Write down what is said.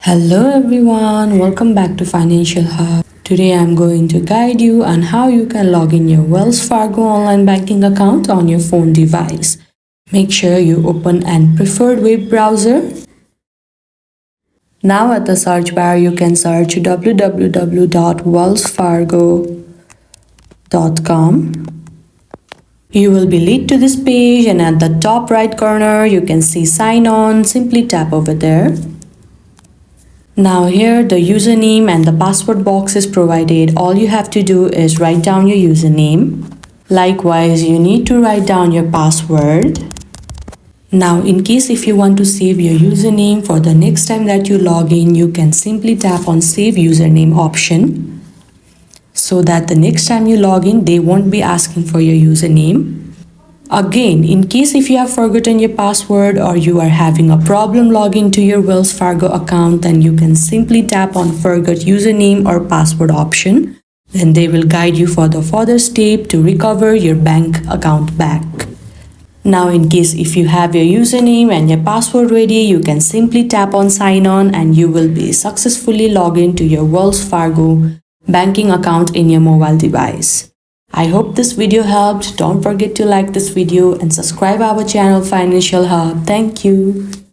Hello everyone, welcome back to Financial Hub. Today I'm going to guide you on how you can log in your Wells Fargo online banking account on your phone device. Make sure you open an preferred web browser. Now at the search bar you can search www.wellsfargo.com. You will be led to this page and at the top right corner you can see sign on. Simply tap over there. Now here the username and the password box is provided. All you have to do is write down your username. Likewise, you need to write down your password. Now in case if you want to save your username for the next time that you log in, you can simply tap on save username option so that the next time you log in, they won't be asking for your username. Again, in case if you have forgotten your password or you are having a problem logging to your Wells Fargo account, then you can simply tap on forgot username or password option. Then they will guide you for the further step to recover your bank account back. Now in case if you have your username and your password ready, you can simply tap on sign on and you will be successfully logged into your Wells Fargo banking account in your mobile device. I hope this video helped. Don't forget to like this video and subscribe our channel Financial Hub. Thank you.